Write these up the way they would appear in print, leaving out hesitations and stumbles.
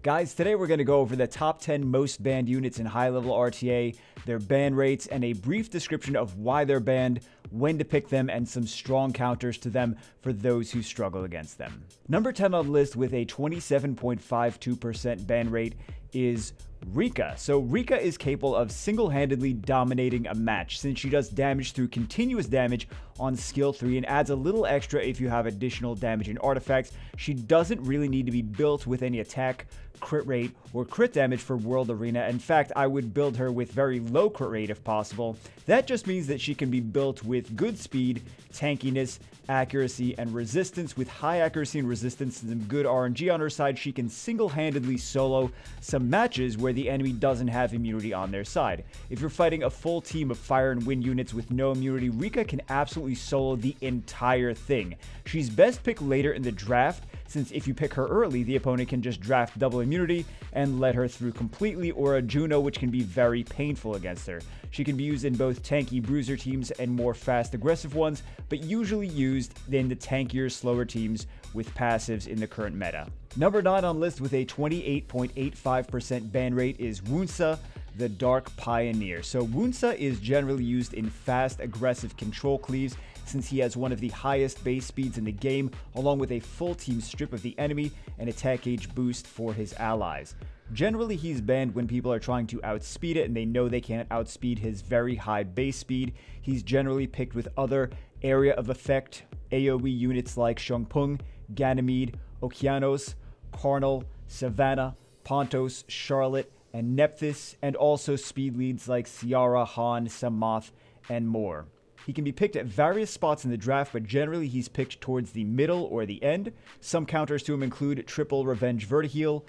Guys, today we're going to go over the top 10 most banned units in high-level RTA, their ban rates, and a brief description of why they're banned, when to pick them, and some strong counters to them for those who struggle against them. Number 10 on the list with a 27.52% ban rate is Rika. So Rika is capable of single-handedly dominating a match since she does damage through continuous damage on skill 3 and adds a little extra if you have additional damage and artifacts. She doesn't really need to be built with any attack, crit rate, or crit damage for World Arena. In fact, I would build her with very low crit rate if possible. That just means that she can be built with good speed, tankiness, accuracy, and resistance. With high accuracy and resistance and some good RNG on her side, she can single-handedly solo some matches where the enemy doesn't have immunity on their side. If you're fighting a full team of fire and wind units with no immunity, Rika can absolutely solo the entire thing. She's best picked later in the draft, since if you pick her early, the opponent can just draft double immunity and let her through completely, or a Juno, which can be very painful against her. She can be used in both tanky bruiser teams and more fast aggressive ones, but usually used in the tankier, slower teams with passives in the current meta. Number 9 on list with a 28.85% ban rate is WOONSA, the Dark Pioneer. So WOONSA is generally used in fast, aggressive control cleaves since he has one of the highest base speeds in the game, along with a full team strip of the enemy and attack gauge boost for his allies. Generally, he's banned when people are trying to outspeed it and they know they can't outspeed his very high base speed. He's generally picked with other area of effect AoE units like Shungpung, Ganymede, Okeanos, Karnal, Savannah, Pontos, Charlotte, and NEPTHYS, and also speed leads like Ciara, Han, Samoth, and more. He can be picked at various spots in the draft, but generally he's picked towards the middle or the end. Some counters to him include Triple Revenge Vertiheal,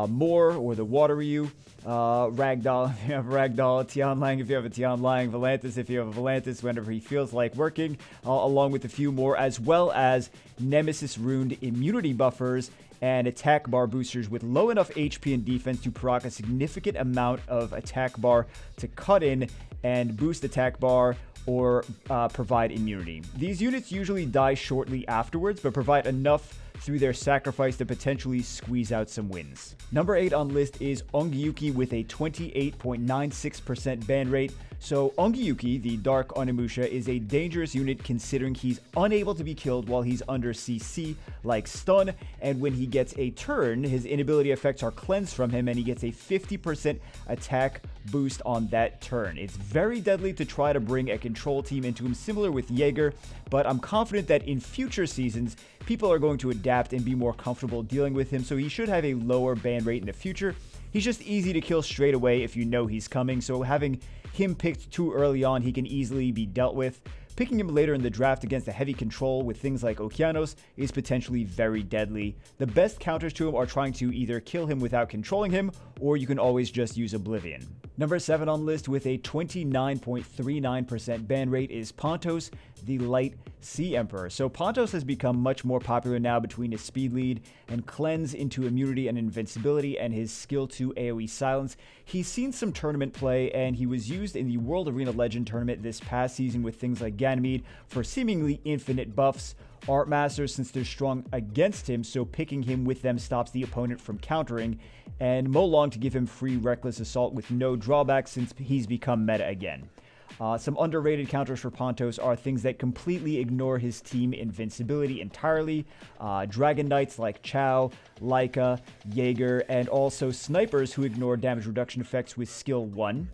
Moore or the Water Ryu, Ragdoll if you have Ragdoll, Tian Lang if you have a Tian Lang, Volantis if you have a Volantis whenever he feels like working, along with a few more, as well as Nemesis Runed immunity buffers and attack bar boosters with low enough HP and defense to proc a significant amount of attack bar to cut in and boost attack bar or provide immunity. These units usually die shortly afterwards, but provide enough through their sacrifice to potentially squeeze out some wins. Number 8 on list is ONGYOUKI with a 28.96% ban rate. So ONGYOUKI, the Dark Onimusha, is a dangerous unit considering he's unable to be killed while he's under CC, like stun, and when he gets a turn, his inability effects are cleansed from him and he gets a 50% attack boost on that turn. It's very deadly to try to bring a control team into him, similar with Jaeger, but I'm confident that in future seasons, people are going to adapt and be more comfortable dealing with him, so he should have a lower ban rate in the future. He's just easy to kill straight away if you know he's coming, so having him picked too early on, he can easily be dealt with. Picking him later in the draft against a heavy control with things like Okeanos is potentially very deadly. The best counters to him are trying to either kill him without controlling him, or you can always just use Oblivion. Number 7 on list with a 29.39% ban rate is Pontos, the Light Sea Emperor. So Pontos has become much more popular now between his speed lead and cleanse into immunity and invincibility and his skill 2 AoE silence. He's seen some tournament play and he was used in the World Arena Legend tournament this past season with things like Ganymede for seemingly infinite buffs. Art Masters, since they're strong against him, so picking him with them stops the opponent from countering, and Molong to give him free Reckless Assault with no drawbacks since he's become meta again. Some underrated counters for Pontos are things that completely ignore his team invincibility entirely. Dragon Knights like Chow, Leica, Jaeger, and also snipers who ignore damage reduction effects with skill 1.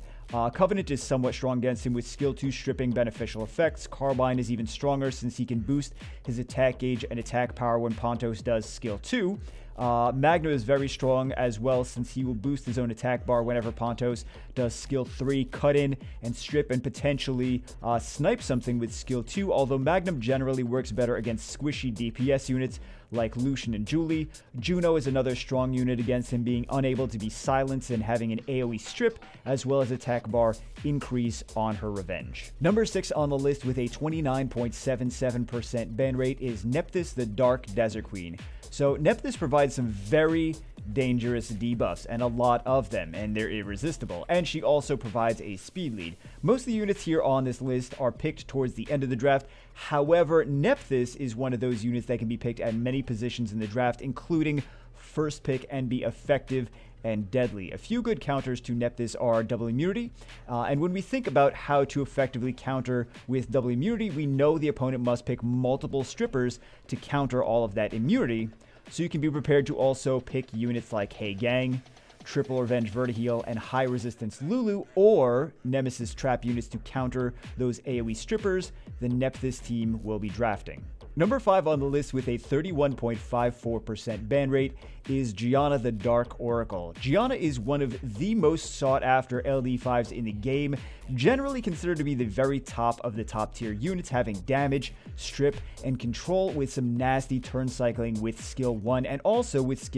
Covenant is somewhat strong against him with skill 2 stripping beneficial effects. Carbine is even stronger since he can boost his attack gauge and attack power when Pontos does skill 2. Magna is very strong as well since he will boost his own attack bar whenever Pontos does skill 3, cut in and strip and potentially snipe something with skill 2, although Magnum generally works better against squishy DPS units like Lucian and Julie. Juno is another strong unit against him, being unable to be silenced and having an AoE strip as well as attack bar increase on her revenge. Number 6 on the list with a 29.77% ban rate is NEPTHYS, the Dark Desert Queen. So NEPTHYS provides some very dangerous debuffs, and a lot of them, and they're irresistible. And she also provides a speed lead. Most of the units here on this list are picked towards the end of the draft. However, NEPTHYS is one of those units that can be picked at many positions in the draft, including first pick and be effective and deadly. A few good counters to NEPTHYS are double immunity, and when we think about how to effectively counter with double immunity, we know the opponent must pick multiple strippers to counter all of that immunity, so you can be prepared to also pick units like HAEGANG, Triple Revenge Vertiheal, and High Resistance Lulu, or Nemesis Trap units to counter those AoE strippers the NEPTHYS team will be drafting. Number 5 on the list with a 31.54% ban rate is GIANA the Dark Oracle. GIANA is one of the most sought after LD5s in the game, generally considered to be the very top of the top tier units, having damage, strip, and control with some nasty turn cycling with skill 1 and also with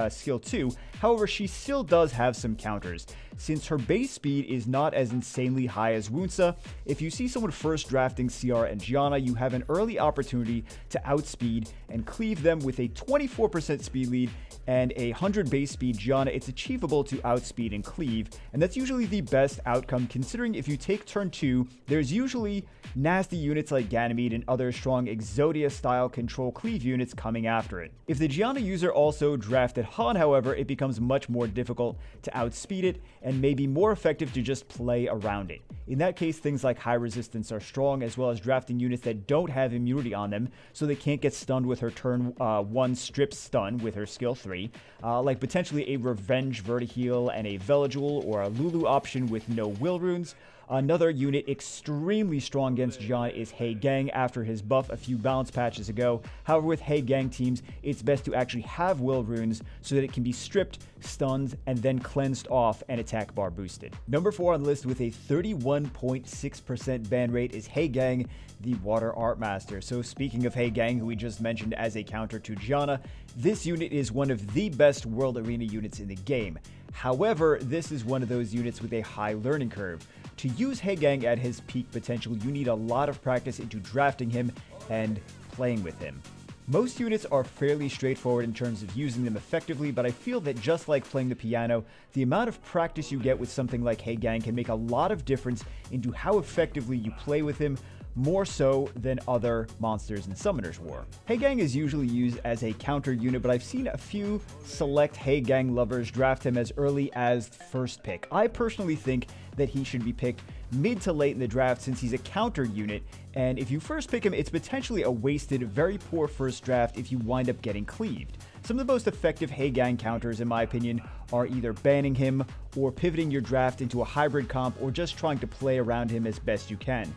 skill 2. However, she still does have some counters. Since her base speed is not as insanely high as WOONSA, if you see someone first drafting CR and GIANA, you have an early opportunity to outspeed and cleave them with a 24% speed lead and a 100 base speed GIANA. It's achievable to outspeed and cleave, and that's usually the best outcome considering if you take turn 2, there's usually nasty units like Ganymede and other strong Exodia style control cleave units coming after it. If the GIANA user also drafted Han, however, it becomes much more difficult to outspeed it and may be more effective to just play around it. In that case, things like high resistance are strong, as well as drafting units that don't have immunity on them, so they can't get stunned with her turn 1 strip stun with her skill 3, like potentially a Revenge Vertiheal and a Veligil, or a Lulu option with no will runes. Another unit extremely strong against GIANA is HAEGANG after his buff a few balance patches ago. However, with HAEGANG teams, it's best to actually have will runes so that it can be stripped, stunned, and then cleansed off and attack bar boosted. Number 4 on the list with a 31.6% ban rate is HAEGANG, the Water Art Master. So speaking of HAEGANG, who we just mentioned as a counter to GIANA, this unit is one of the best World Arena units in the game. However, this is one of those units with a high learning curve. To use HAEGANG at his peak potential, you need a lot of practice into drafting him and playing with him. Most units are fairly straightforward in terms of using them effectively, but I feel that just like playing the piano, the amount of practice you get with something like HAEGANG can make a lot of difference into how effectively you play with him, more so than other monsters in Summoner's War. HAEGANG is usually used as a counter unit, but I've seen a few select HAEGANG lovers draft him as early as first pick. I personally think that he should be picked mid to late in the draft since he's a counter unit, and if you first pick him, it's potentially a wasted, very poor first draft if you wind up getting cleaved. Some of the most effective HAEGANG counters, in my opinion, are either banning him or pivoting your draft into a hybrid comp or just trying to play around him as best you can.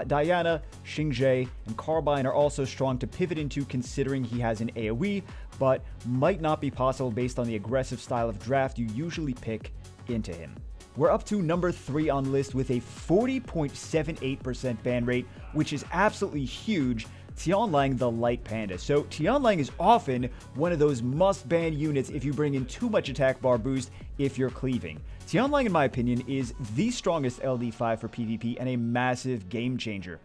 Diana, Xingje, and Carbine are also strong to pivot into considering he has an AoE, but might not be possible based on the aggressive style of draft you usually pick into him. We're up to number 3 on the list with a 40.78% ban rate, which is absolutely huge. Tianlang the Light Panda. So Tianlang is often one of those must-ban units if you bring in too much attack bar boost if you're cleaving. Tianlang, in my opinion, is the strongest LD5 for PvP and a massive game changer.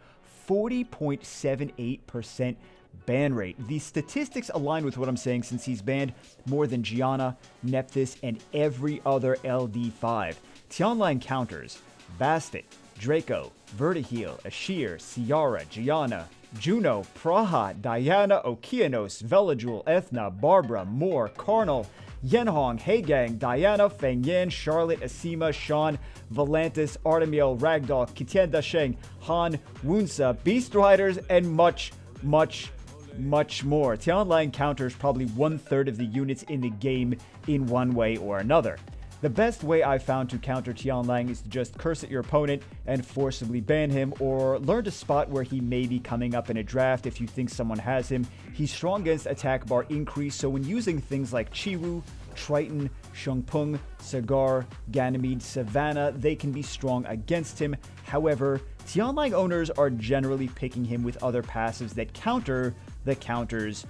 40.78% ban rate. The statistics align with what I'm saying since he's banned more than GIANA, NEPTHYS, and every other LD5. Tianlang counters Bastet, Draco, Vertiheal, Ashir, Ciara, GIANA, Juno, Praha, Diana, Okeanos, Veligil, Ethna, Barbara, Moore, Karnal, Yenhong, HAEGANG, Diana, Fengyan, Charlotte, Asima, Sean, Volantis, Artemiel, Ragdoll, Kitian Dasheng, Han, WOONSA, Beast Riders, and much more. Tianlang counters probably 1/3 of the units in the game in one way or another. The best way I've found to counter Tianlang is to just curse at your opponent and forcibly ban him, or learn to spot where he may be coming up in a draft if you think someone has him. He's strong against attack bar increase, so when using things like Chiwu, Triton, Shungpung, Sagar, Ganymede, Savannah, they can be strong against him. However, Tianlang owners are generally picking him with other passives that counter the counters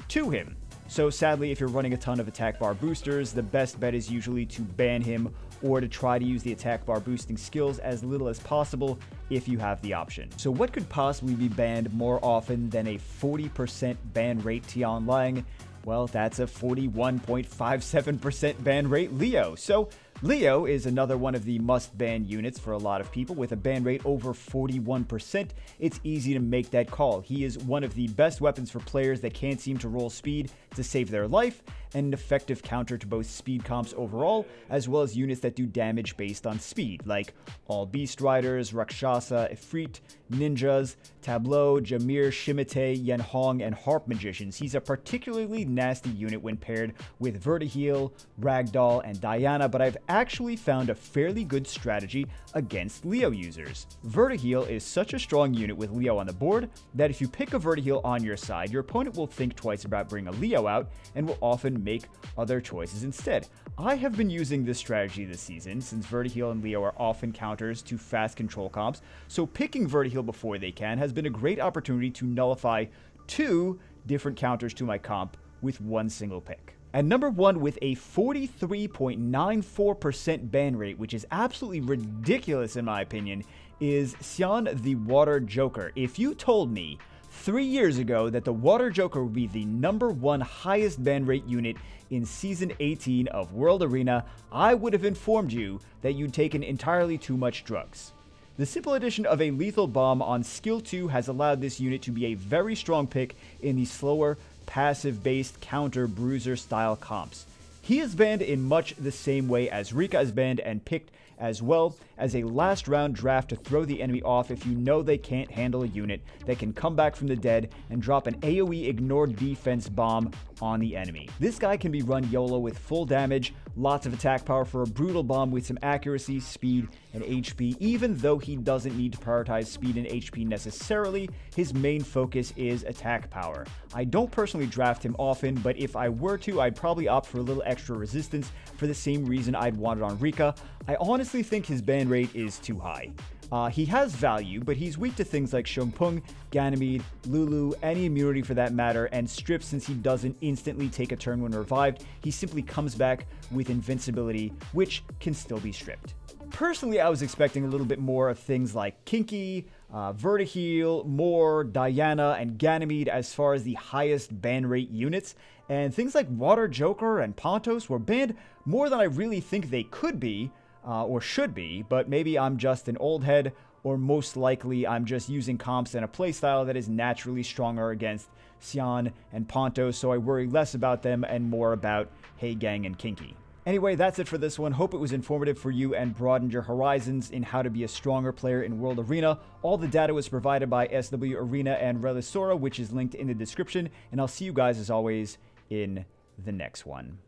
to him. So sadly, if you're running a ton of attack bar boosters, the best bet is usually to ban him or to try to use the attack bar boosting skills as little as possible if you have the option. So what could possibly be banned more often than a 40% ban rate Tianlang? Well, that's a 41.57% ban rate Leo. So Leo is another one of the must-ban units for a lot of people. With a ban rate over 41%, it's easy to make that call. He is one of the best weapons for players that can't seem to roll speed to save their life, and an effective counter to both speed comps overall, as well as units that do damage based on speed, like all Beast Riders, Rakshasa, Ifrit, Ninjas, Tableau, Jamir, Shimite, Yenhong, and Harp Magicians. He's a particularly nasty unit when paired with Vertiheel, Ragdoll, and Diana, but I've actually found a fairly good strategy against Leo users. Vertiheel is such a strong unit with Leo on the board that if you pick a Vertiheel on your side, your opponent will think twice about bringing a Leo out and will often make other choices instead. I have been using this strategy this season since Vertiheel and Leo are often counters to fast control comps, so picking Vertiheel before they can has been a great opportunity to nullify 2 different counters to my comp with one single pick. And number 1 with a 43.94% ban rate, which is absolutely ridiculous in my opinion, is SIAN the Water Joker. If you told me 3 years ago that the Water Joker would be the number 1 highest ban rate unit in Season 18 of World Arena, I would have informed you that you'd taken entirely too much drugs. The simple addition of a lethal bomb on skill 2 has allowed this unit to be a very strong pick in the slower, passive-based counter bruiser style comps. He is banned in much the same way as Rika is banned and picked as well as a last round draft to throw the enemy off if you know they can't handle a unit that can come back from the dead and drop an AoE ignored defense bomb on the enemy. This guy can be run YOLO with full damage, lots of attack power for a brutal bomb with some accuracy, speed, and HP. Even though he doesn't need to prioritize speed and HP necessarily, his main focus is attack power. I don't personally draft him often, but if I were to, I'd probably opt for a little extra resistance for the same reason I'd want it on Rika. I honestly think his ban rate is too high. He has value, but he's weak to things like Shumpung, Ganymede, Lulu, any immunity for that matter, and Strip since he doesn't instantly take a turn when revived. He simply comes back with invincibility, which can still be stripped. Personally, I was expecting a little bit more of things like Kinky, Vertiheel, Moore, Diana, and Ganymede as far as the highest ban rate units, and things like Water Joker and Pontos were banned more than I really think they could be, or should be, but maybe I'm just an old head, or most likely I'm just using comps and a playstyle that is naturally stronger against SIAN and Pontos, so I worry less about them and more about HAEGANG and Kinky. Anyway, that's it for this one. Hope it was informative for you and broadened your horizons in how to be a stronger player in World Arena. All the data was provided by SW Arena and Relisora, which is linked in the description, and I'll see you guys as always in the next one.